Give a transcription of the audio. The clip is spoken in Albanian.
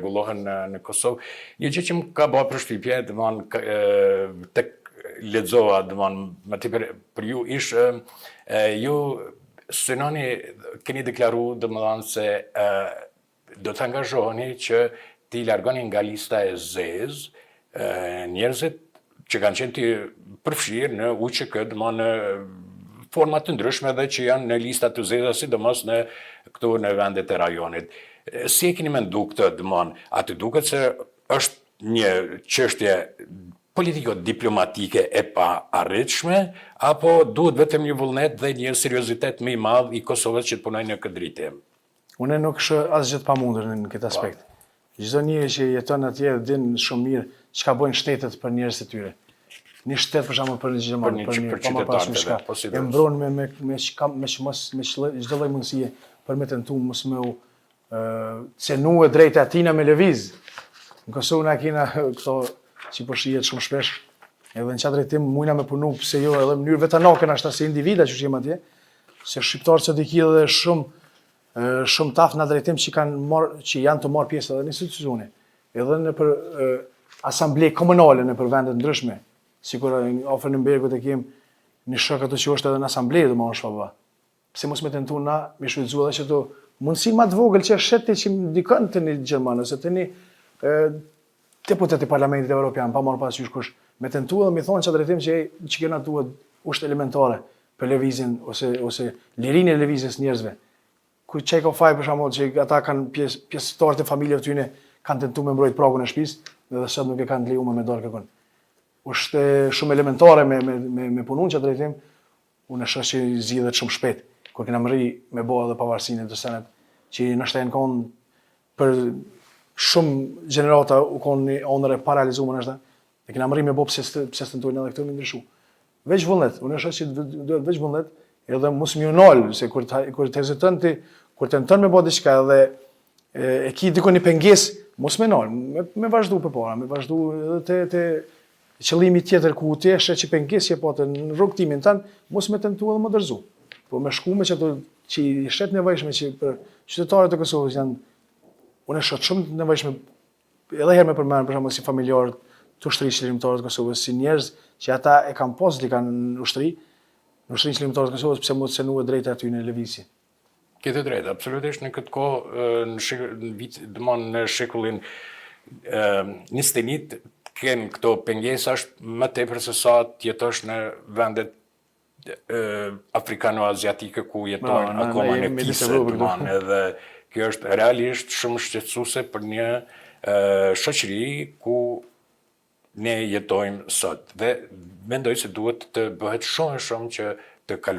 rregullohen në Kosovë. Një gjë që më ka bërë përshtypje, tek lexova, më tepër për ju ishte ju synoni keni deklaruar se do të angazhoheni që t'i largoni nga lista e zezë njerëzit që kanë qenë të përfshirë në UÇK, në forma të ndryshme dhe që janë në lista të zeza, sidomos këtu në vendet e rajonit. Si e keni mendu këtë, a të duket se është një çështje politiko-diplomatike e pa arritshme, apo duhet vetëm një vullnet dhe një seriozitet më i madh i Kosovës që të punojnë në këtë drejtim? Unë nuk shoh asgjë të pamundur në këtë aspekt. Çdo njeri që jeton atje din shumë mirë çka bëjnë shtetet për njerëzit e tyre. Një shtet për shembull për një Gjerman, për qytetarët e mbron me çdo lloj mundësie për me tentu mos me u cenu e drejta atina me lëviz. Në Kosovë na kena këto që po shihet shumë shpesh, edhe në çfarë drejtim mujna me punu, pse jo edhe në mënyrë vetanake na ashta si individa që jemi atje, se shqiptarët sot i kanë edhe shumë taf në drejtim që janë të marrë pjesë edhe në institucione, edhe në për asamble komunale në për vendet ndryshme. Sigur ofër në Bergut e kem një shok ato që është edhe në asamble dhe më është baba. Pse mos me tentu na me shfrytëzu edhe që to mundësi më të vogël që sheti që ndikon të një Gjerman ose të një deputet i Parlamentit Evropian, pa marrë parasysh kush, me tentu edhe me thonë që drejtim që kena duhet është elementare për lëvizjen ose lirinë e lëvizjes njerëzve. Ku çaj ka faj për shembull që ata kanë pjesëtarë të familjeve tyne kanë tentu me mbrojt pragun e shtëpisë dhe sot nuk e kanë lejuar me dorë kërkon. Është shumë elementare me punun që drejtim, unë shoh që zgjidhet shumë shpejt, kur kena mri me bë edhe pavarësinë të senet, që në shtën kon për shumë gjenerata u kanë onore paralizuar është, e kena mri me bë pse tentojnë edhe këtu me ndryshu. Veç vullnet, unë shoh që duhet veç vullnet, edhe mos më unol, se kur heziton ti, kur tenton me bë diçka dhe e ki dikon një pengesë, mos më nol, me vazhdu përpara, me vazhdu edhe te qëllimi tjetër ku ti është që pengesje po të në rrugtimin tan, mos me tentu edhe më dorëzu. Po me shku me çato që i shet nevojshme që për qytetarët e Kosovës janë, unë shoh shumë nevojshme edhe herë me përmend për shembull si familjarët të ushtrisë çlirimtare të Kosovës, si njerëz që ata e kanë postë në ushtrinë çlirimtare të Kosovës, pse mos cenu e drejta aty në lëvizje. Këtë drejtë, absolutisht në këtë kohë, në shekullin 21 kënë këto pengesa është më tepër se sa të jetosh në vendet afrikano-aziatike ku jetojnë akoma në kise, edhe kjo është realisht shumë shqetësuese për një shoqëri ku ne jetojmë sot. Dhe mendoj se duhet të bëhet shumë që të kalojmë